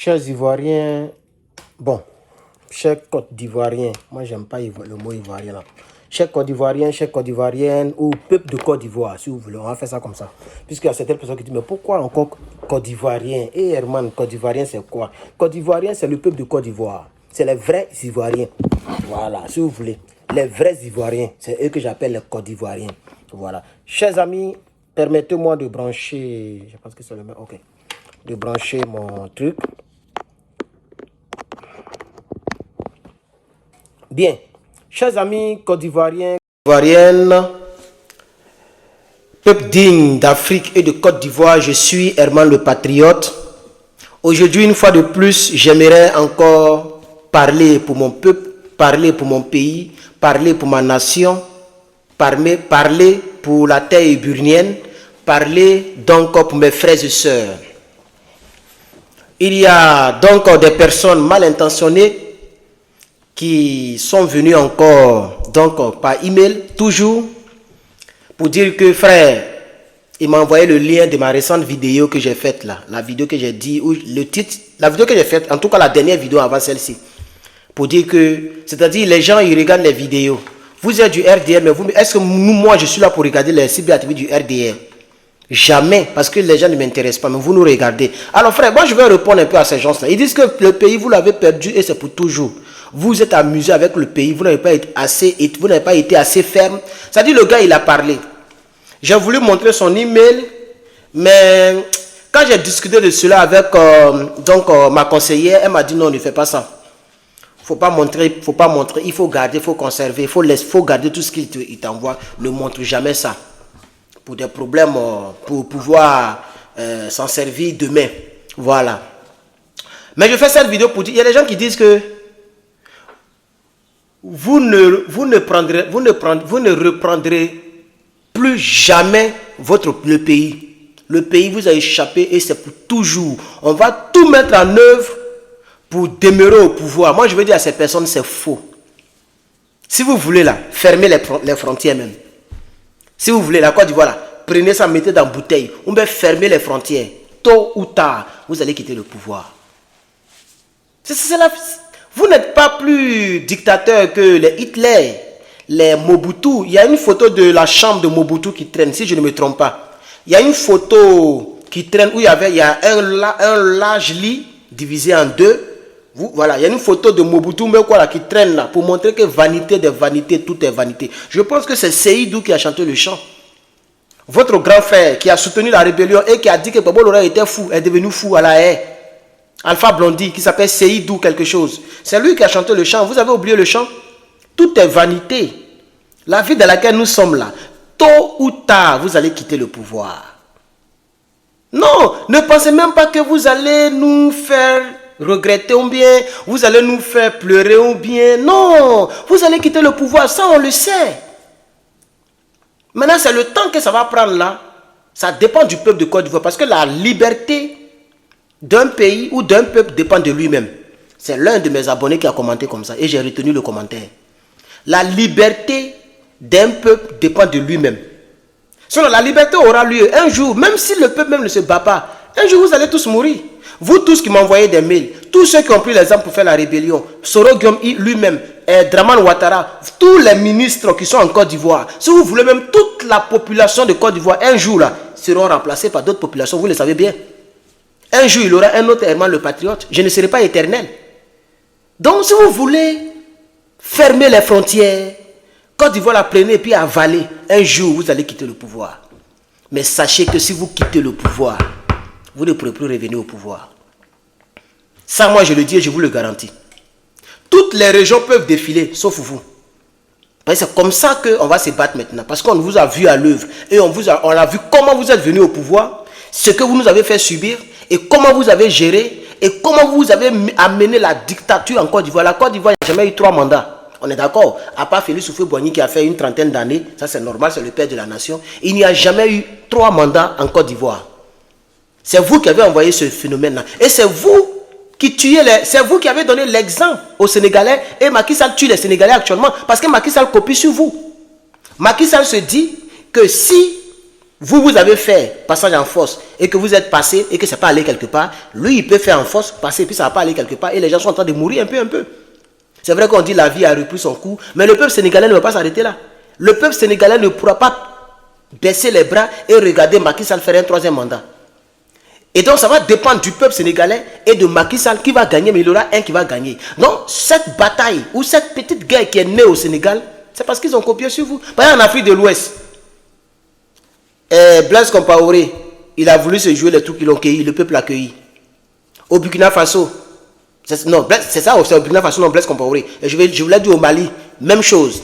Chers Ivoiriens, bon, chers Côte d'Ivoiriens, moi j'aime pas le mot Ivoirien là. Chers Côte d'Ivoiriens, chers Côte d'Ivoiriennes, ou peuple de Côte d'Ivoire, si vous voulez, on va faire ça comme ça. Puisqu'il y a certaines personnes qui disent, mais pourquoi encore Côte d'Ivoirien? Eh Herman, Côte d'Ivoirien c'est quoi? Côte d'Ivoirien c'est le peuple de Côte d'Ivoire. C'est les vrais Ivoiriens. Voilà, si vous voulez. Les vrais Ivoiriens, c'est eux que j'appelle les Côte d'Ivoiriens. Voilà. Chers amis, permettez-moi de brancher, je pense que c'est le même, ok. De brancher mon truc. Bien, chers amis Côte d'Ivoiriens, Ivoiriennes, peuple digne d'Afrique et de Côte d'Ivoire, je suis Herman le Patriote. Aujourd'hui, une fois de plus, j'aimerais encore parler pour mon peuple, parler pour mon pays, parler pour ma nation, parler pour la terre burnienne, parler donc pour mes frères et sœurs. Il y a donc des personnes mal intentionnées qui sont venus encore donc par email toujours pour dire que frère, il m'a envoyé le lien de ma récente vidéo que j'ai faite là, la vidéo que j'ai dit, ou le titre, la vidéo que j'ai faite, en tout cas la dernière vidéo avant celle-ci, pour dire que, c'est-à-dire les gens ils regardent les vidéos, vous êtes du RDR, mais vous, est-ce que moi je suis là pour regarder les cyberactivités du RDR? Jamais, parce que les gens ne m'intéressent pas, mais vous nous regardez. Alors frère, moi je vais répondre un peu à ces gens-là. Ils disent que le pays vous l'avez perdu et c'est pour toujours. Vous êtes amusé avec le pays, vous n'avez pas été assez ferme. C'est-à-dire le gars il a parlé. J'ai voulu montrer son email, mais quand j'ai discuté de cela avec ma conseillère, elle m'a dit non, ne fais pas ça. Faut pas montrer, il faut garder, il faut conserver, il faut garder tout ce qu'il t'envoie. Ne montre jamais ça. Pour des problèmes, pour pouvoir s'en servir demain. Voilà. Mais je fais cette vidéo pour dire, il y a des gens qui disent que vous ne reprendrez plus jamais le pays. Le pays vous a échappé et c'est pour toujours. On va tout mettre en œuvre pour demeurer au pouvoir. Moi, je veux dire à ces personnes, c'est faux. Si vous voulez là, fermez les frontières même. Si vous voulez la Côte d'Ivoire là, prenez ça, mettez dans bouteille. On va fermer les frontières. Tôt ou tard, vous allez quitter le pouvoir. Vous n'êtes pas plus dictateur que les Hitler, les Mobutu. Il y a une photo de la chambre de Mobutu qui traîne, si je ne me trompe pas. Il y a une photo qui traîne où il y a un large lit divisé en deux. Voilà, il y a une photo de Mobutu qui traîne là pour montrer que vanité des vanités, tout est vanité. Je pense que c'est Seydou qui a chanté le chant. Votre grand frère qui a soutenu la rébellion et qui a dit que Bobo Lora était fou, est devenu fou à la haie. Alpha Blondy qui s'appelle Seydou quelque chose. C'est lui qui a chanté le chant. Vous avez oublié le chant? Tout est vanité. La vie dans laquelle nous sommes là, tôt ou tard, vous allez quitter le pouvoir. Non, ne pensez même pas que vous allez nous faire regretter ou bien, vous allez nous faire pleurer ou bien. Non, vous allez quitter le pouvoir, ça on le sait. Maintenant, c'est le temps que ça va prendre là. Ça dépend du peuple de Côte d'Ivoire parce que la liberté d'un pays ou d'un peuple dépend de lui-même. C'est l'un de mes abonnés qui a commenté comme ça et j'ai retenu le commentaire. La liberté d'un peuple dépend de lui-même. Sinon, la liberté aura lieu un jour, même si le peuple même ne se bat pas. Un jour, vous allez tous mourir. Vous tous qui m'envoyez des mails, tous ceux qui ont pris l'exemple pour faire la rébellion, Soro Guillaume lui-même, Draman Ouattara, tous les ministres qui sont en Côte d'Ivoire, si vous voulez même toute la population de Côte d'Ivoire, un jour là, seront remplacés par d'autres populations, vous le savez bien. Un jour, il y aura un autre Herman le Patriote. Je ne serai pas éternel. Donc, si vous voulez fermer les frontières, Côte d'Ivoire la prenez et puis avaler, un jour, vous allez quitter le pouvoir. Mais sachez que si vous quittez le pouvoir, vous ne pourrez plus revenir au pouvoir. Ça, moi, je le dis et je vous le garantis. Toutes les régions peuvent défiler, sauf vous. C'est comme ça qu'on va se battre maintenant. Parce qu'on vous a vu à l'œuvre. Et on a vu comment vous êtes venu au pouvoir, ce que vous nous avez fait subir, et comment vous avez géré, et comment vous avez amené la dictature en Côte d'Ivoire. La Côte d'Ivoire n'a jamais eu 3 mandats. On est d'accord? À part Félix Houphouët-Boigny qui a fait une trentaine d'années, ça c'est normal, c'est le père de la nation. Il n'y a jamais eu 3 mandats en Côte d'Ivoire. C'est vous qui avez envoyé ce phénomène-là. Et c'est vous qui tuez c'est vous qui avez donné l'exemple aux Sénégalais. Et Macky Sall tue les Sénégalais actuellement parce que Macky Sall copie sur vous. Macky Sall se dit que si vous avez fait passage en force et que vous êtes passé et que ça n'est pas allé quelque part, lui, il peut faire en force, passer, puis ça ne va pas aller quelque part et les gens sont en train de mourir un peu. C'est vrai qu'on dit la vie a repris son cours, mais le peuple sénégalais ne va pas s'arrêter là. Le peuple sénégalais ne pourra pas baisser les bras et regarder Macky Sall faire un 3e mandat. Et donc, ça va dépendre du peuple sénégalais et de Macky Sall qui va gagner, mais il y aura un qui va gagner. Donc, cette bataille ou cette petite guerre qui est née au Sénégal, c'est parce qu'ils ont copié sur vous. Par exemple, en Afrique de l'Ouest, Blaise Compaoré, il a voulu se jouer les trucs qu'ils ont cueillis, le peuple l'a accueilli. Au Burkina Faso, c'est ça, c'est au Burkina Faso, non, Blaise Compaoré. Et je vous l'ai dit au Mali, même chose.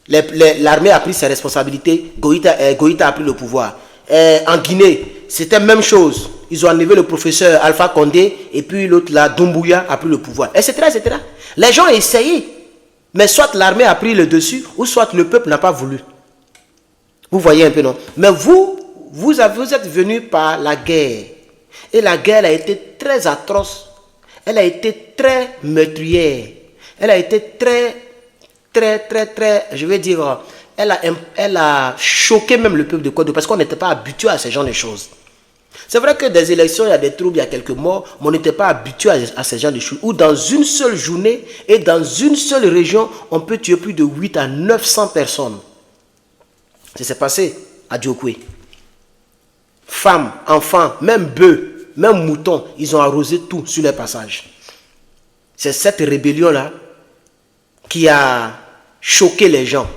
L'armée a pris ses responsabilités, Goïta a pris le pouvoir. En Guinée, c'était la même chose. Ils ont enlevé le professeur Alpha Condé et puis l'autre là, Doumbouya, a pris le pouvoir, etc., etc. Les gens ont essayé, mais soit l'armée a pris le dessus, ou soit le peuple n'a pas voulu. Vous voyez un peu, non? Mais vous êtes venus par la guerre. Et la guerre a été très atroce. Elle a été très meurtrière. Elle a été très, je vais dire, elle a choqué même le peuple de Côte d'Ivoire parce qu'on n'était pas habitué à ce genre de choses. C'est vrai que des élections, il y a des troubles, il y a quelques morts, mais on n'était pas habitué à ce genre de choses. Où dans une seule journée et dans une seule région, on peut tuer plus de 8 à 900 personnes. Ça s'est passé à Diokwe. Femmes, enfants, même bœufs, même moutons, ils ont arrosé tout sur leur passage. C'est cette rébellion-là qui a choqué les gens.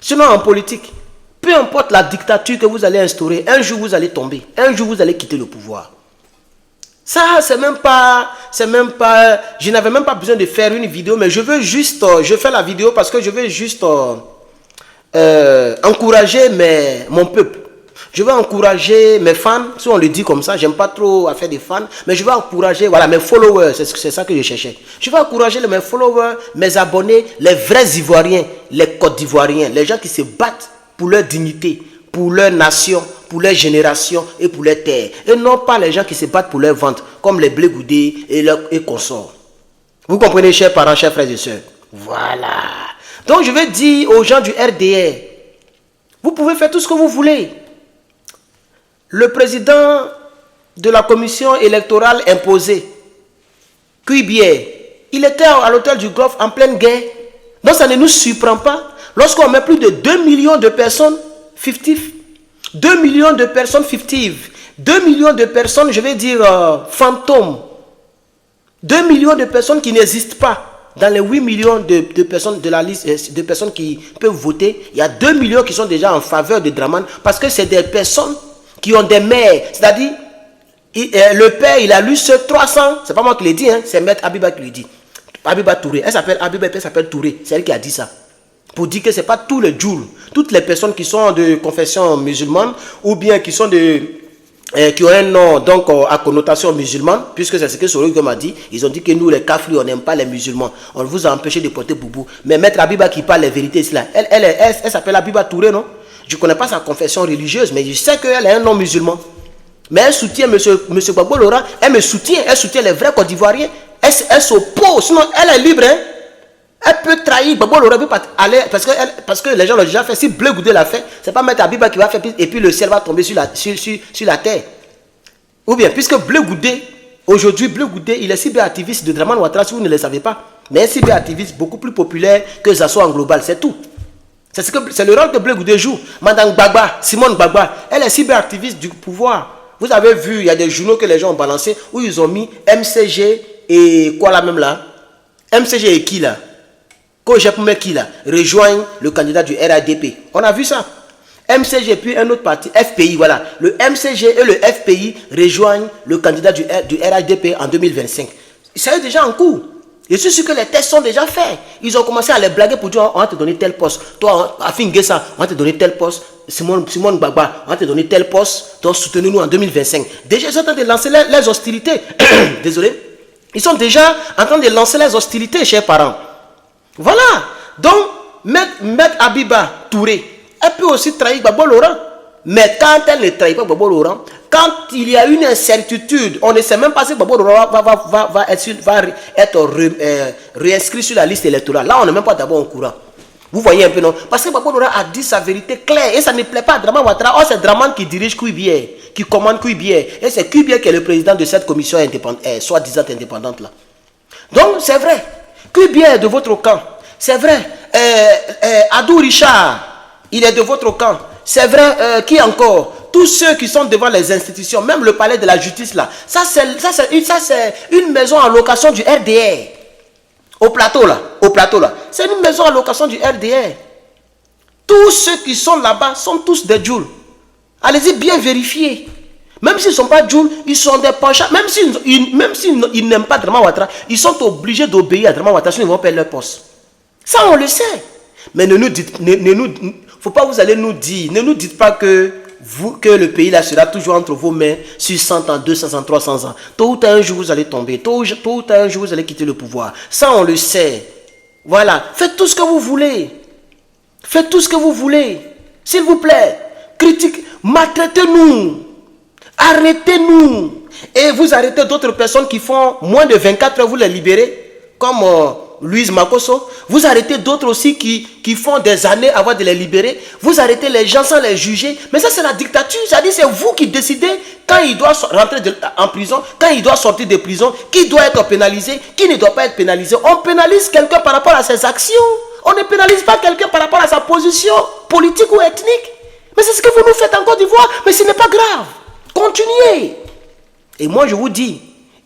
Sinon, en politique, peu importe la dictature que vous allez instaurer, un jour vous allez tomber, un jour vous allez quitter le pouvoir. Ça, c'est même pas, je n'avais même pas besoin de faire une vidéo, mais je veux juste, je fais la vidéo parce que je veux juste encourager mon peuple. Je veux encourager mes fans, si on le dit comme ça, j'aime pas trop faire des fans, mais je veux encourager, voilà, mes followers, c'est ça que je cherchais. Je veux encourager mes followers, mes abonnés, les vrais Ivoiriens, les Côte d'Ivoiriens, les gens qui se battent pour leur dignité, pour leur nation, pour leur génération et pour leur terre. Et non pas les gens qui se battent pour leur ventre, comme les Blé Goudé et consorts. Vous comprenez, chers parents, chers frères et sœurs? Voilà. Donc je vais dire aux gens du RDR, vous pouvez faire tout ce que vous voulez. Le président de la commission électorale imposée, Cuibier, il était à l'hôtel du Golfe en pleine guerre. Donc ça ne nous surprend pas. Lorsqu'on met plus de 2 millions de personnes fictives, 2 millions de personnes fictives, 2 millions de personnes, je vais dire, fantômes, 2 millions de personnes qui n'existent pas. Dans les 8 millions de personnes de la liste, de personnes qui peuvent voter, il y a 2 millions qui sont déjà en faveur de Dramane parce que c'est des personnes qui ont des mères. C'est-à-dire, le père, il a lu ce 300, c'est pas moi qui l'ai dit, hein, c'est Maître Abiba qui le dit. Abiba Touré, elle s'appelle Abiba, elle s'appelle Touré, c'est elle qui a dit ça. Pour dire que ce n'est pas tous les jours, toutes les personnes qui sont de confession musulmane ou bien qui sont qui ont un nom donc à connotation musulmane, puisque c'est ce que Sorogo m'a dit, ils ont dit que nous les Kafri, on n'aime pas les musulmans, on vous a empêché de porter boubou. Mais Maître Abiba qui parle les vérités ici là, elle s'appelle Abiba Touré, non? Je ne connais pas sa confession religieuse, mais je sais qu'elle est un nom musulman. Mais elle soutient M. Gbagbo Laurent, elle soutient les vrais Côte d'Ivoiriens, elle s'oppose, sinon elle est libre, hein? Elle peut trahir, Gbagbo Laurent peut pas aller, parce que les gens l'ont déjà fait. Si Blé Goudé l'a fait, c'est pas Maître Abiba qui va faire, et puis le ciel va tomber sur la terre. Ou bien, puisque Blé Goudé, aujourd'hui Blé Goudé, il est cyberactiviste de Dramane Ouattara, si vous ne le savez pas, mais un cyberactiviste beaucoup plus populaire que Zasso en global, c'est tout. C'est le rôle que Blé Goudé joue. Madame Gbagba, Simone Gbagba, elle est cyberactiviste du pouvoir. Vous avez vu, il y a des journaux que les gens ont balancés où ils ont mis MCG et quoi là même là? MCG et qui là? Qui là? Rejoignent le candidat du RADP. On a vu ça. MCG puis un autre parti, FPI, voilà. Le MCG et le FPI rejoignent le candidat du RADP en 2025. C'est déjà en cours. Je suis sûr que les tests sont déjà faits. Ils ont commencé à les blaguer pour dire on va te donner tel poste. Toi, Afin Guessa, on va te donner tel poste. Simone Gbagba, on va te donner tel poste. Donc soutenez-nous en 2025. Déjà, ils sont en train de lancer les hostilités. Désolé. Ils sont déjà en train de lancer les hostilités, chers parents. Voilà. Donc, Maître Abiba Touré, elle peut aussi trahir Gbagbo Laurent. Mais quand elle ne trahit pas Gbagbo Laurent, quand il y a une incertitude, on ne sait même pas si Gbagbo Laurent va être réinscrit sur la liste électorale. Là, on n'est même pas d'abord au courant. Vous voyez un peu, non? Parce que Gbagbo Laurent a dit sa vérité claire et ça ne plaît pas à Draman Ouattara. Oh, c'est Draman qui dirige Kouibier, qui commande Kouibier. Et c'est Kouibier qui est le président de cette commission soi-disant indépendante là. Donc, c'est vrai. Kouibier est de votre camp. C'est vrai. Adou Richard, il est de votre camp. C'est vrai. Qui encore? Tous ceux qui sont devant les institutions, même le palais de la justice là. Ça, c'est une maison en location du RDR. Au plateau là, c'est une maison à location du RDR. Tous ceux qui sont là-bas sont tous des Djouls. Allez-y bien vérifier. Même s'ils ne sont pas Djouls, ils sont des penchants. Même s'ils n'aiment pas Draman Ouattara, ils sont obligés d'obéir à Draman Ouattara sinon ils vont perdre leur poste. Ça on le sait. Mais ne nous dites, faut pas vous allez nous dire, ne nous dites pas que le pays là sera toujours entre vos mains sur 100 ans, 200 ans, 300 ans. Tôt ou tard un jour vous allez tomber. Tôt ou tard un jour vous allez quitter le pouvoir. Ça on le sait. Voilà. Faites tout ce que vous voulez. Faites tout ce que vous voulez. S'il vous plaît. Critique. Maltraitez-nous. Arrêtez-nous. Et vous arrêtez d'autres personnes qui font moins de 24 heures, vous les libérez. Comme Louise Makosso. Vous arrêtez d'autres aussi qui font des années avant de les libérer. Vous arrêtez les gens sans les juger. Mais ça, c'est la dictature. C'est-à-dire, c'est vous qui décidez quand il doit rentrer en prison, quand il doit sortir de prison, qui doit être pénalisé, qui ne doit pas être pénalisé. On pénalise quelqu'un par rapport à ses actions. On ne pénalise pas quelqu'un par rapport à sa position politique ou ethnique. Mais c'est ce que vous nous faites en Côte d'Ivoire. Mais ce n'est pas grave. Continuez. Et moi, je vous dis,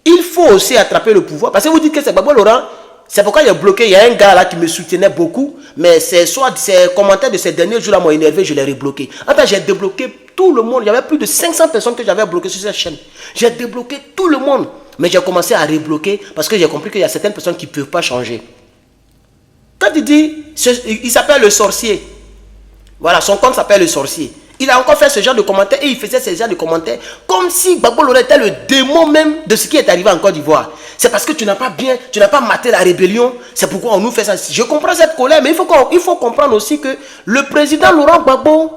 il faut aussi attraper le pouvoir. Parce que vous dites que c'est Gbagbo Laurent. C'est pourquoi il a bloqué. Il y a un gars là qui me soutenait beaucoup. Mais ces commentaires de ces derniers jours là m'ont énervé. Je l'ai rebloqué. Attends, j'ai débloqué tout le monde. Il y avait plus de 500 personnes que j'avais bloquées sur cette chaîne. J'ai débloqué tout le monde. Mais j'ai commencé à rebloquer parce que j'ai compris qu'il y a certaines personnes qui ne peuvent pas changer. Quand il dit, il s'appelle le sorcier. Voilà, son compte s'appelle le sorcier. Il a encore fait ce genre de commentaires et il faisait ce genre de commentaires comme si Gbagbo Laurent était le démon même de ce qui est arrivé en Côte d'Ivoire. C'est parce que tu n'as pas maté la rébellion. C'est pourquoi on nous fait ça. Je comprends cette colère, mais il faut comprendre aussi que le président Laurent Gbagbo,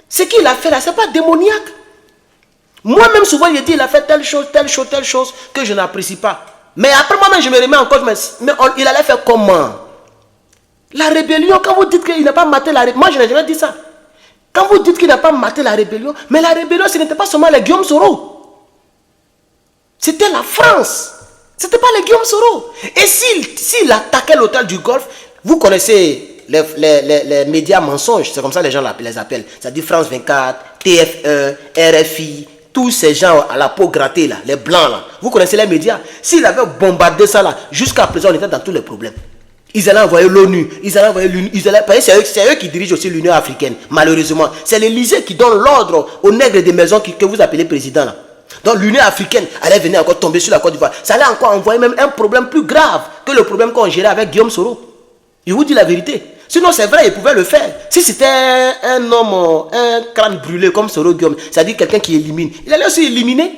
ce qu'il a fait là, ce n'est pas démoniaque. Moi-même, souvent, il dit il a fait telle chose, que je n'apprécie pas. Mais après moi-même, je me remets en cause. Mais il allait faire comment? La rébellion, quand vous dites qu'il n'a pas maté la rébellion, moi je n'ai jamais dit ça. Quand vous dites qu'il n'a pas maté la rébellion, mais la rébellion, ce n'était pas seulement les Guillaume Soro. C'était la France. Ce n'était pas les Guillaume Soro. Et s'il attaquait l'hôtel du Golfe, vous connaissez les médias mensonges, c'est comme ça les gens les appellent. C'est-à-dire France 24, TF1, RFI, tous ces gens à la peau grattée, là, les blancs, là. Vous connaissez les médias. S'il avait bombardé ça, là, jusqu'à présent, on était dans tous les problèmes. Ils allaient envoyer l'ONU, c'est eux qui dirigent aussi l'Union africaine, malheureusement. C'est l'Élysée qui donne l'ordre aux nègres des maisons que vous appelez président là. Donc l'Union africaine allait venir encore tomber sur la Côte d'Ivoire. Ça allait encore envoyer même un problème plus grave que le problème qu'on gérait avec Guillaume Soro. Je vous dis la vérité. Sinon c'est vrai, il pouvait le faire. Si c'était un homme, un crâne brûlé comme Soro Guillaume, c'est-à-dire quelqu'un qui élimine, il allait aussi éliminer.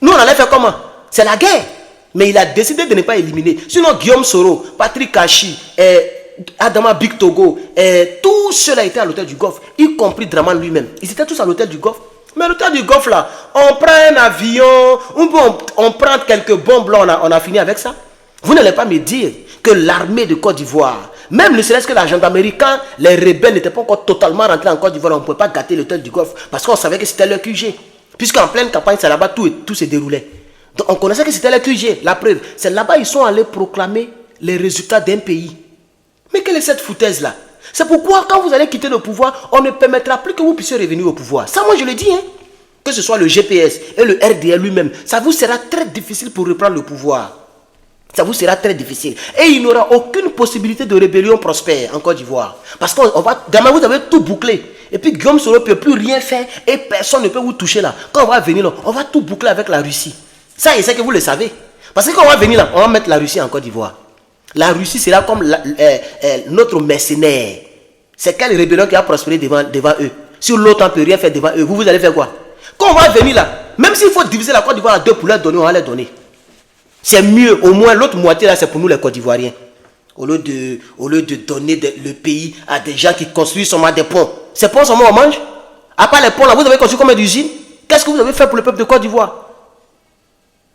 Nous on allait faire comment? C'est la guerre. Mais il a décidé de ne pas éliminer. Sinon, Guillaume Soro, Patrick Kachi, Adama Big Togo, tous ceux-là étaient à l'hôtel du Golfe, y compris Draman lui-même. Ils étaient tous à l'hôtel du Golfe. Mais l'hôtel du Golfe, là, on prend un avion, on prend quelques bombes, là, on a fini avec ça. Vous n'allez pas me dire que l'armée de Côte d'Ivoire, même ne serait-ce que la gendarmerie, quand les rebelles n'étaient pas encore totalement rentrés en Côte d'Ivoire, on ne pouvait pas gâter l'hôtel du Golfe parce qu'on savait que c'était leur QG. Puisqu'en pleine campagne, c'est là-bas tout se déroulait. Donc on connaissait que c'était le QG, la preuve. C'est là-bas ils sont allés proclamer les résultats d'un pays. Mais quelle est cette foutaise là? C'est pourquoi quand vous allez quitter le pouvoir, on ne permettra plus que vous puissiez revenir au pouvoir. Ça moi je le dis, hein. Que ce soit le GPS et le RDL lui-même, ça vous sera très difficile pour reprendre le pouvoir. Ça vous sera très difficile. Et il n'y aura aucune possibilité de rébellion prospère en Côte d'Ivoire. Parce que demain vous avez tout bouclé. Et puis Guillaume Soro ne peut plus rien faire et personne ne peut vous toucher là. Quand on va venir là, on va tout boucler avec la Russie. Ça, c'est que vous le savez. Parce que quand on va venir là, on va mettre la Russie en Côte d'Ivoire. La Russie sera comme notre mercenaire. C'est quel rébellion qui a prospéré devant eux. Si l'autre ne peut rien faire devant eux, vous allez faire quoi? Quand on va venir là, même s'il faut diviser la Côte d'Ivoire en deux pour leur donner, on va les donner. C'est mieux, au moins l'autre moitié là, c'est pour nous les Côte d'Ivoiriens. Au lieu de donner le pays à des gens qui construisent seulement des ponts. Ces ponts seulement on mange. À part les ponts là, vous avez construit combien d'usines? Qu'est-ce que vous avez fait pour le peuple de Côte d'Ivoire?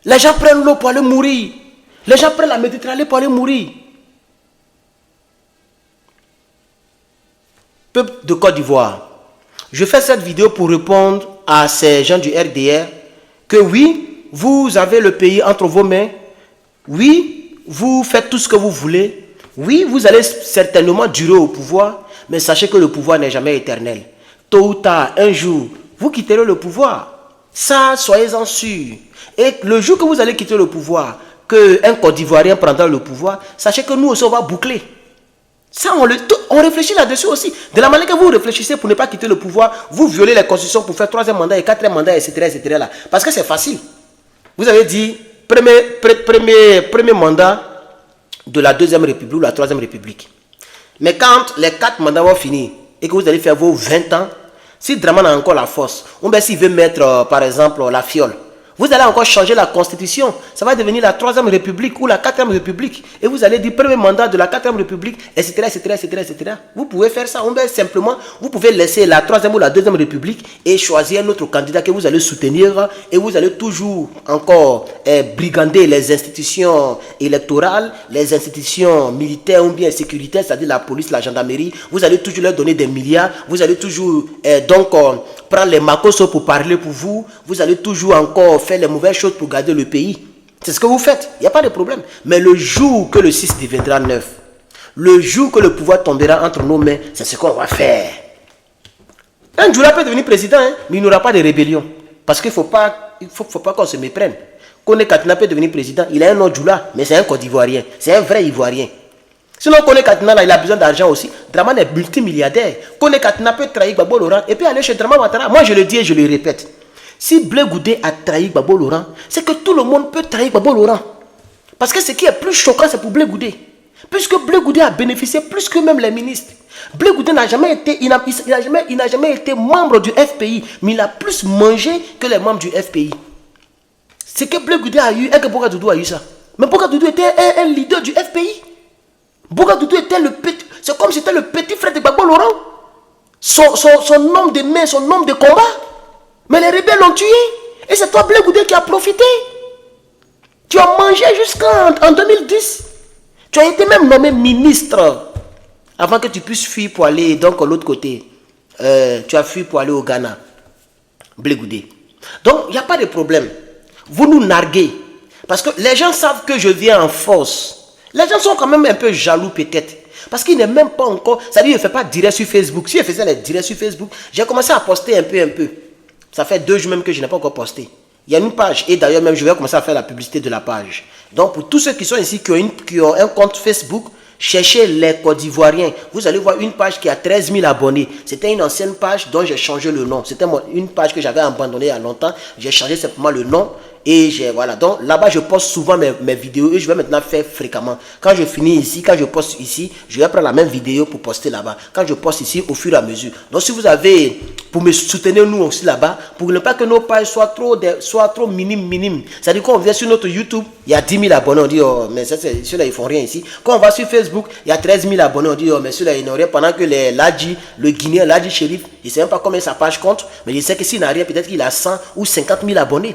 Les gens prennent l'eau pour aller mourir. Les gens prennent la Méditerranée pour aller mourir. Peuple de Côte d'Ivoire, je fais cette vidéo pour répondre à ces gens du RDR que oui, vous avez le pays entre vos mains. Oui, vous faites tout ce que vous voulez. Oui, vous allez certainement durer au pouvoir, mais sachez que le pouvoir n'est jamais éternel. Tôt ou tard, un jour, vous quitterez le pouvoir. Ça, soyez-en sûrs. Et le jour que vous allez quitter le pouvoir, qu'un Côte d'Ivoirien prendra le pouvoir, sachez que nous aussi, on va boucler. Ça, on réfléchit là-dessus aussi. De la manière que vous réfléchissez pour ne pas quitter le pouvoir, vous violez les constitutions pour faire 3e mandat et 4e mandat, etc. Là. Parce que c'est facile. Vous avez dit, premier mandat de la 2e République ou la 3e République. Mais quand les 4 mandats vont finir et que vous allez faire vos 20 ans, si Dramane a encore la force, ou bien s'il veut mettre, par exemple, la fiole, vous allez encore changer la constitution. Ça va devenir la 3e République ou la 4e République. Et vous allez dire premier mandat de la 4e République, etc., etc., etc., etc. Vous pouvez faire ça. Ou bien simplement, vous pouvez laisser la 3e ou la 2e République et choisir un autre candidat que vous allez soutenir. Et vous allez toujours encore brigander les institutions électorales, les institutions militaires ou bien sécuritaires, c'est-à-dire la police, la gendarmerie. Vous allez toujours leur donner des milliards. Vous allez toujours prendre les macosos pour parler pour vous. Vous allez toujours encore faire les mauvaises choses pour garder le pays. C'est ce que vous faites. Il n'y a pas de problème. Mais le jour que le 6 deviendra 9, le jour que le pouvoir tombera entre nos mains, c'est ce qu'on va faire. Un Djoula peut devenir président, hein, mais il n'aura pas de rébellion. Parce qu'il ne faut pas qu'on se méprenne. Kone Katina peut devenir président. Il a un nom Djoula, mais c'est un Côte d'Ivoirien. C'est un vrai Ivoirien. Sinon, Kone Katina, là, il a besoin d'argent aussi. Dramane est multimilliardaire. Kone Katina peut trahir Gbagbo Laurent et puis aller chez Dramane Ouattara. Moi, je le dis et je le répète. Si Blé Goudé a trahi Gbagbo Laurent, c'est que tout le monde peut trahir Gbagbo Laurent. Parce que ce qui est plus choquant, c'est pour Blé Goudé. Puisque Blé Goudé a bénéficié plus que même les ministres. Blé Goudé n'a jamais été, il n'a jamais été membre du FPI, mais il a plus mangé que les membres du FPI. Ce que Blé Goudé a eu, et que Boga Doudou a eu ça. Mais Boga Doudou était un leader du FPI. Boga Doudou était c'est comme si c'était le petit frère de Gbagbo Laurent. Son homme de main, son homme de combat. Mais les rebelles l'ont tué. Et c'est toi, Blé Goudé, qui a profité. Tu as mangé jusqu'en 2010. Tu as été même nommé ministre. Avant que tu puisses fuir pour aller donc de l'autre côté. Tu as fui pour aller au Ghana. Blé Goudé. Donc, il n'y a pas de problème. Vous nous narguez. Parce que les gens savent que je viens en force. Les gens sont quand même un peu jaloux peut-être. Parce qu'il n'est même pas encore... C'est-à-dire qu'il ne fait pas direct sur Facebook. Si je faisais les directs sur Facebook, j'ai commencé à poster un peu. Ça fait 2 jours même que je n'ai pas encore posté. Il y a une page. Et d'ailleurs même, je vais commencer à faire la publicité de la page. Donc pour tous ceux qui sont ici, qui ont un compte Facebook, cherchez les Côte d'Ivoiriens. Vous allez voir une page qui a 13 000 abonnés. C'était une ancienne page dont j'ai changé le nom. C'était une page que j'avais abandonnée il y a longtemps. J'ai changé simplement le nom. Et voilà, donc là-bas je poste souvent mes vidéos et je vais maintenant faire fréquemment. Quand je finis ici, quand je poste ici, je vais prendre la même vidéo pour poster là-bas. Quand je poste ici, au fur et à mesure. Donc si vous avez, pour me soutenir nous aussi là-bas, pour ne pas que nos pages soient trop minimes. C'est-à-dire qu'on vient sur notre YouTube, il y a 10 000 abonnés, on dit, oh, mais ceux-là ils font rien ici. Quand on va sur Facebook, il y a 13 000 abonnés, on dit, oh, mais ceux-là ils n'ont rien. Pendant que le Guinéen, Ladji Chérif, je ne sais même pas combien sa page compte, mais je sais que s'il n'a rien, peut-être qu'il a 100 ou 50 000 abonnés.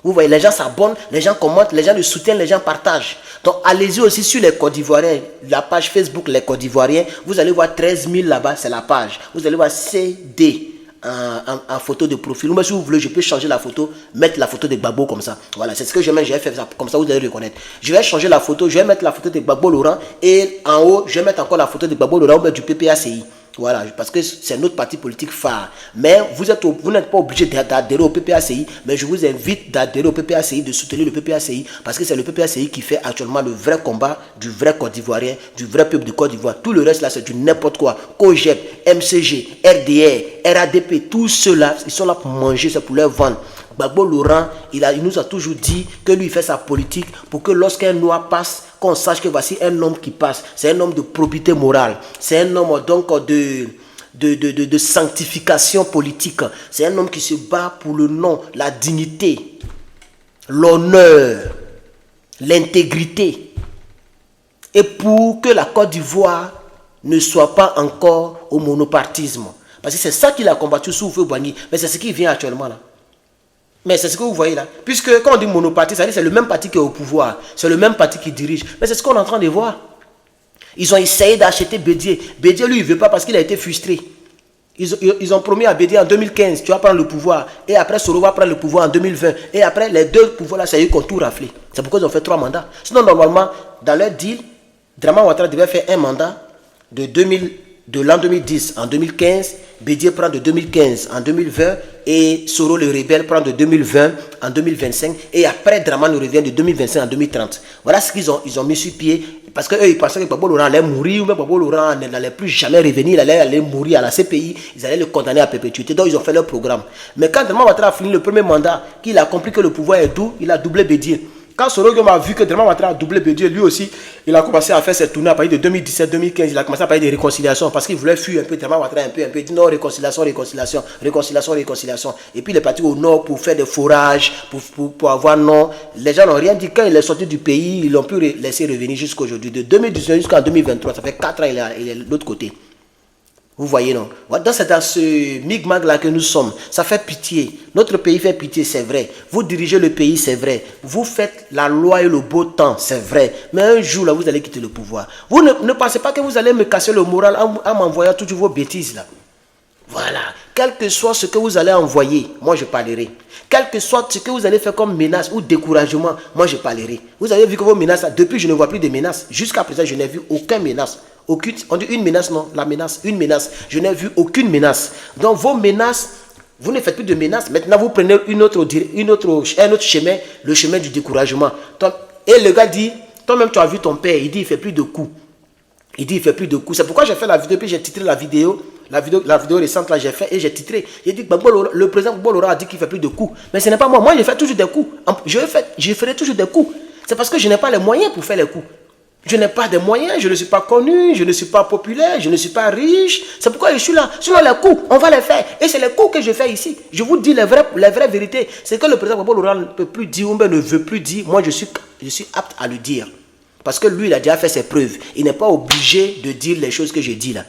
Vous voyez, les gens s'abonnent, les gens commentent, les gens le soutiennent, les gens partagent. Donc, allez-y aussi sur les Côte d'Ivoiriens, la page Facebook Les Côte d'Ivoiriens. Vous allez voir 13 000 là-bas, c'est la page. Vous allez voir CD en photo de profil. Ou même si vous voulez, je peux changer la photo, mettre la photo de Gbagbo comme ça. Voilà, c'est ce que je vais faire ça. Comme ça, vous allez reconnaître. Je vais changer la photo, je vais mettre la photo de Gbagbo Laurent. Et en haut, je vais mettre encore la photo de Gbagbo Laurent ou du PPACI. Voilà, parce que c'est notre parti politique phare. Mais vous n'êtes pas obligé d'adhérer au PPACI, mais je vous invite d'adhérer au PPACI, de soutenir le PPACI, parce que c'est le PPACI qui fait actuellement le vrai combat du vrai Côte d'Ivoirien, du vrai peuple de Côte d'Ivoire. Tout le reste là, c'est du n'importe quoi. COGEP, MCG, RDR, RADP, tous ceux-là, ils sont là pour manger, c'est pour leur vendre. Gbagbo Laurent, il nous a toujours dit que lui, il fait sa politique pour que lorsqu'un noir passe, qu'on sache que voici un homme qui passe. C'est un homme de probité morale. C'est un homme donc de sanctification politique. C'est un homme qui se bat pour le nom, la dignité, l'honneur, l'intégrité. Et pour que la Côte d'Ivoire ne soit pas encore au monopartisme. Parce que c'est ça qu'il a combattu sous Houphouët-Boigny. Mais c'est ce qui vient actuellement là. Mais c'est ce que vous voyez là. Puisque quand on dit monoparti, ça veut dire c'est le même parti qui est au pouvoir. C'est le même parti qui dirige. Mais c'est ce qu'on est en train de voir. Ils ont essayé d'acheter Bédié. Bédié, lui, il ne veut pas parce qu'il a été frustré. Ils ont promis à Bédié en 2015, tu vas prendre le pouvoir. Et après, Soro va prendre le pouvoir en 2020. Et après, les deux pouvoirs-là, ça y est, qu'on tout raflé. C'est pourquoi ils ont fait 3 mandats. Sinon, normalement, dans leur deal, Draman Ouattara devait faire un mandat de l'an 2010 en 2015. Bédié prend de 2015 en 2020. Et Soro le rebelle prend de 2020 en 2025. Et après, Draman revient de 2025 en 2030. Voilà ce qu'ils ont mis sur pied. Parce qu'eux, ils pensaient que Gbagbo Laurent allait mourir, ou même Gbagbo Laurent n'allait plus jamais revenir, il allait mourir à la CPI, ils allaient le condamner à perpétuité. Donc, ils ont fait leur programme. Mais quand Draman Ouattara a fini le premier mandat, qu'il a compris que le pouvoir est doux, il a doublé Bédié. Quand Soro a vu que Draman Ouattara a doublé Bédié, lui aussi, il a commencé à faire ses tournées à partir de 2017-2015. Il a commencé à parler de réconciliation parce qu'il voulait fuir un peu Draman Ouattara, un peu. Il dit non, réconciliation. Et puis il est parti au nord pour faire des forages, pour avoir non. Les gens n'ont rien dit. Quand il est sorti du pays, ils l'ont pu laisser revenir jusqu'à aujourd'hui. De 2019 jusqu'en 2023, ça fait 4 ans qu'il est de l'autre côté. Vous voyez, non? C'est dans ce migmag-là que nous sommes. Ça fait pitié. Notre pays fait pitié, c'est vrai. Vous dirigez le pays, c'est vrai. Vous faites la loi et le beau temps, c'est vrai. Mais un jour, là, vous allez quitter le pouvoir. Vous ne pensez pas que vous allez me casser le moral en m'envoyant toutes vos bêtises, là. Voilà. Quel que soit ce que vous allez envoyer, moi, je parlerai. Quel que soit ce que vous allez faire comme menace ou découragement, moi, je parlerai. Vous avez vu que vos menaces, là, depuis, je ne vois plus de menaces. Jusqu'à présent, je n'ai vu aucune menace. On dit une menace, non, la menace, une menace. Je n'ai vu aucune menace. Donc vos menaces, vous ne faites plus de menaces. Maintenant, vous prenez un autre chemin, le chemin du découragement. Et le gars dit, toi-même tu as vu ton père, il dit il ne fait plus de coups. C'est pourquoi j'ai fait la vidéo, puis j'ai titré la vidéo récente, là, j'ai fait et j'ai titré. J'ai dit, le président Gbagbo Laurent a dit qu'il ne fait plus de coups. Mais ce n'est pas moi. Moi, je fais toujours des coups. Je ferai toujours des coups. C'est parce que je n'ai pas les moyens pour faire les coups. Je n'ai pas de moyens, je ne suis pas connu, je ne suis pas populaire, je ne suis pas riche. C'est pourquoi je suis là. Sinon, les coups, on va les faire. Et c'est les coups que je fais ici. Je vous dis les vraies vérités. C'est que le président Gbagbo Laurent ne peut plus dire ou bien ne veut plus dire. Moi, je suis apte à le dire. Parce que lui, il a déjà fait ses preuves. Il n'est pas obligé de dire les choses que je dis là.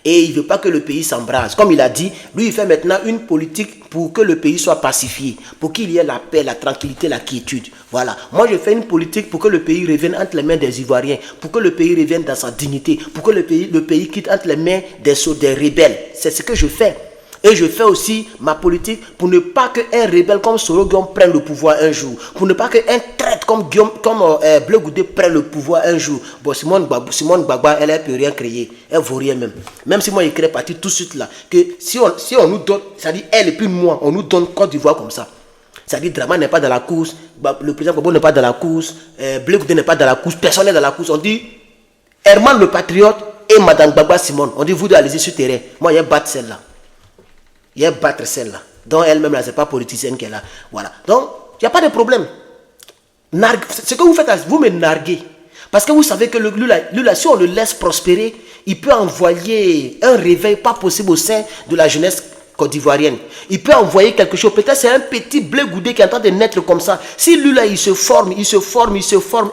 Et il ne veut pas que le pays s'embrase. Comme il a dit, lui, il fait maintenant une politique pour que le pays soit pacifié, pour qu'il y ait la paix, la tranquillité, la quiétude. Voilà. Moi, je fais une politique pour que le pays revienne entre les mains des Ivoiriens, pour que le pays revienne dans sa dignité, pour que le pays quitte entre les mains des rebelles. C'est ce que je fais. Et je fais aussi ma politique pour ne pas qu'un rebelle comme Soro Guillaume prenne le pouvoir un jour. Pour ne pas qu'un traître comme Bleu Goudé prenne le pouvoir un jour. Bon, Simone Gbagba, elle ne peut rien créer. Elle ne vaut rien même. Même si moi, je crée parti tout de suite là. Que si on nous donne, c'est-à-dire elle et puis moi, on nous donne Côte d'Ivoire comme ça. C'est-à-dire Draman n'est pas dans la course, le président Gbagbo n'est pas dans la course, Bleu Goudé n'est pas dans la course, personne n'est dans la course. On dit Herman le patriote et Madame Gbagba Simone. On dit vous deux allez-y sur terrain. Moi, il y a battre celle-là. Il y a battre celle-là. Donc elle-même, là, ce n'est pas politicienne qu'elle a. Voilà. Donc, il n'y a pas de problème. Ce que vous faites, vous me narguez. Parce que vous savez que lui, là, si on le laisse prospérer, il peut envoyer un réveil pas possible au sein de la jeunesse côte d'ivoirienne. Il peut envoyer quelque chose. Peut-être c'est un petit Bleu Goudé qui est en train de naître comme ça. Si lui là, il se forme et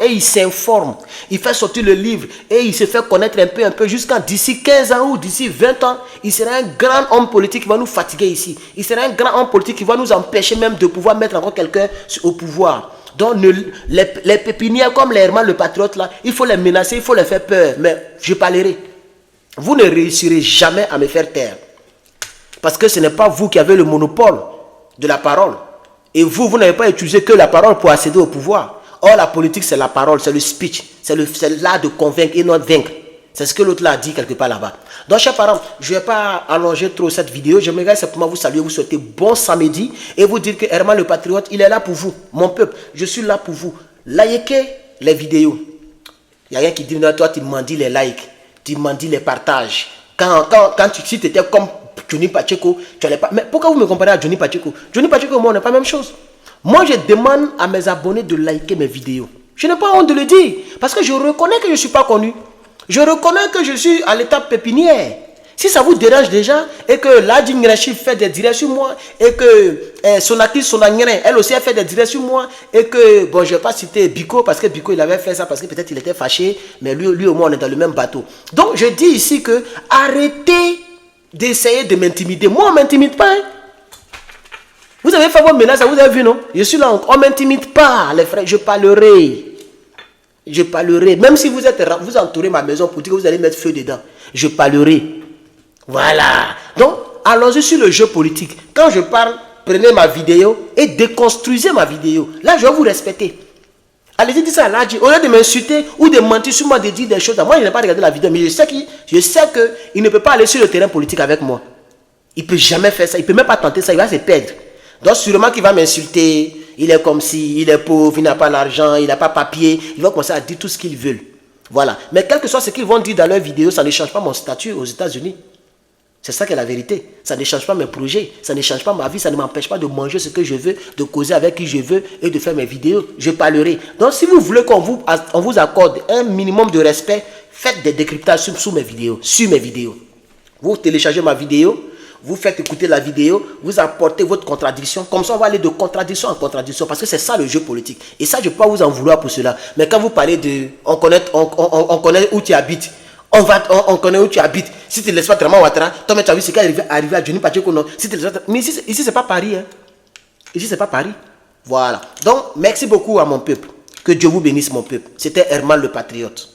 il s'informe. Il fait sortir le livre et il se fait connaître un peu jusqu'à d'ici 15 ans ou d'ici 20 ans, il sera un grand homme politique qui va nous fatiguer ici. Il sera un grand homme politique qui va nous empêcher même de pouvoir mettre encore quelqu'un au pouvoir. Donc les pépinières comme les Herman le patriote là, il faut les menacer, il faut les faire peur. Mais je parlerai. Vous ne réussirez jamais à me faire taire. Parce que ce n'est pas vous qui avez le monopole de la parole. Et vous n'avez pas utilisé que la parole pour accéder au pouvoir. Or, la politique, c'est la parole, c'est le speech. C'est l'art de convaincre et non de vaincre. C'est ce que l'autre là a dit quelque part là-bas. Donc, chers parents, je ne vais pas allonger trop cette vidéo. J'aimerais simplement vous saluer, vous souhaiter bon samedi et vous dire que Herman le Patriote, il est là pour vous. Mon peuple, je suis là pour vous. Likez les vidéos. Il n'y a rien qui dit, non, toi, tu m'en dis les likes, tu m'en dis les partages. Quand tu étais comme Johnny Pacheco, tu n'allais pas. Mais pourquoi vous me comparez à Johnny Pacheco? Johnny Pacheco et moi, on n'est pas la même chose. Moi, je demande à mes abonnés de liker mes vidéos. Je n'ai pas honte de le dire. Parce que je reconnais que je ne suis pas connu. Je reconnais que je suis à l'étape pépinière. Si ça vous dérange déjà, et que Ladi Ngrachi fait des directs sur moi, et que Sonaki Sonangren, elle aussi a fait des directs sur moi, et que, bon, je ne vais pas citer Biko, parce que Biko, il avait fait ça, parce que peut-être il était fâché, mais lui au moins, on est dans le même bateau. Donc, je dis ici que arrêtez d'essayer de m'intimider. Moi, on ne m'intimide pas. Hein. Vous avez fait vos menaces, vous avez vu, non? Je suis là, on ne m'intimide pas, les frères, je parlerai. Je parlerai. Même si vous entourez ma maison pour dire que vous allez mettre feu dedans. Je parlerai. Voilà. Donc, allons-y sur le jeu politique. Quand je parle, prenez ma vidéo et déconstruisez ma vidéo. Là, je vais vous respecter. Allez-y, dites ça à Ladji. Au lieu de m'insulter ou de mentir sur moi, de dire des choses. Moi, je n'ai pas regardé la vidéo, mais je sais qu'il ne peut pas aller sur le terrain politique avec moi. Il ne peut jamais faire ça. Il ne peut même pas tenter ça. Il va se perdre. Donc, sûrement qu'il va m'insulter. Il est comme si, il est pauvre, il n'a pas l'argent, il n'a pas papier. Il va commencer à dire tout ce qu'ils veulent. Voilà. Mais quel que soit ce qu'ils vont dire dans leur vidéo, ça ne change pas mon statut aux États-Unis. C'est ça qui est la vérité. Ça ne change pas mes projets, ça ne change pas ma vie, ça ne m'empêche pas de manger ce que je veux, de causer avec qui je veux et de faire mes vidéos. Je parlerai. Donc, si vous voulez qu'on vous accorde un minimum de respect, faites des décryptages sur mes vidéos, Vous téléchargez ma vidéo, vous faites écouter la vidéo, vous apportez votre contradiction. Comme ça, on va aller de contradiction en contradiction parce que c'est ça le jeu politique. Et ça, je ne peux pas vous en vouloir pour cela. Mais quand vous parlez de... On connaît où tu habites. On connaît où tu habites. Si tu ne laisses pas Draman Ouattara, toi, tu as vu ce qui est arrivé à Johnny Pacheco. Si mais ici, ce n'est pas Paris. Hein. Ici, ce n'est pas Paris. Voilà. Donc, merci beaucoup à mon peuple. Que Dieu vous bénisse, mon peuple. C'était Herman le Patriote.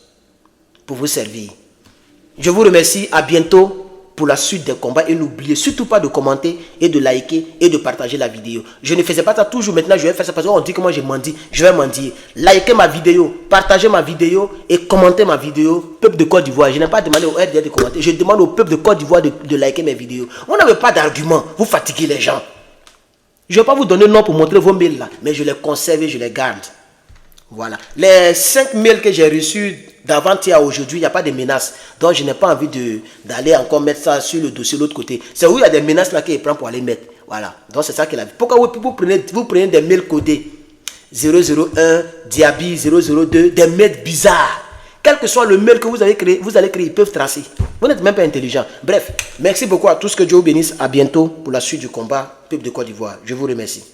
Pour vous servir. Je vous remercie. À bientôt pour la suite des combats. Et n'oubliez surtout pas de commenter et de liker et de partager la vidéo. Je ne faisais pas ça toujours. Maintenant, je vais faire ça parce qu'on dit que moi, je mendie. Je vais mendier. Likez ma vidéo, partagez ma vidéo et commentez ma vidéo. Peuple de Côte d'Ivoire. Je n'ai pas demandé au RDR de commenter. Je demande au peuple de Côte d'Ivoire de liker mes vidéos. On n'avait pas d'argument. Vous fatiguez les gens. Je ne vais pas vous donner le nom pour montrer vos mails là. Mais je les conserve et je les garde. Voilà. Les 5 mails que j'ai reçus d'avant-hier à aujourd'hui, il n'y a pas de menaces. Donc, je n'ai pas envie d'aller encore mettre ça sur le dossier de l'autre côté. C'est où il y a des menaces là qu'il prend pour aller mettre. Voilà. Donc, c'est ça qu'il a vu. Pourquoi vous prenez des mails codés 001, Diaby 002, des mails bizarres. Quel que soit le mail que vous allez créer, ils peuvent tracer. Vous n'êtes même pas intelligent. Bref, merci beaucoup à tous. Que Dieu vous bénisse. À bientôt pour la suite du combat. Peuple de Côte d'Ivoire. Je vous remercie.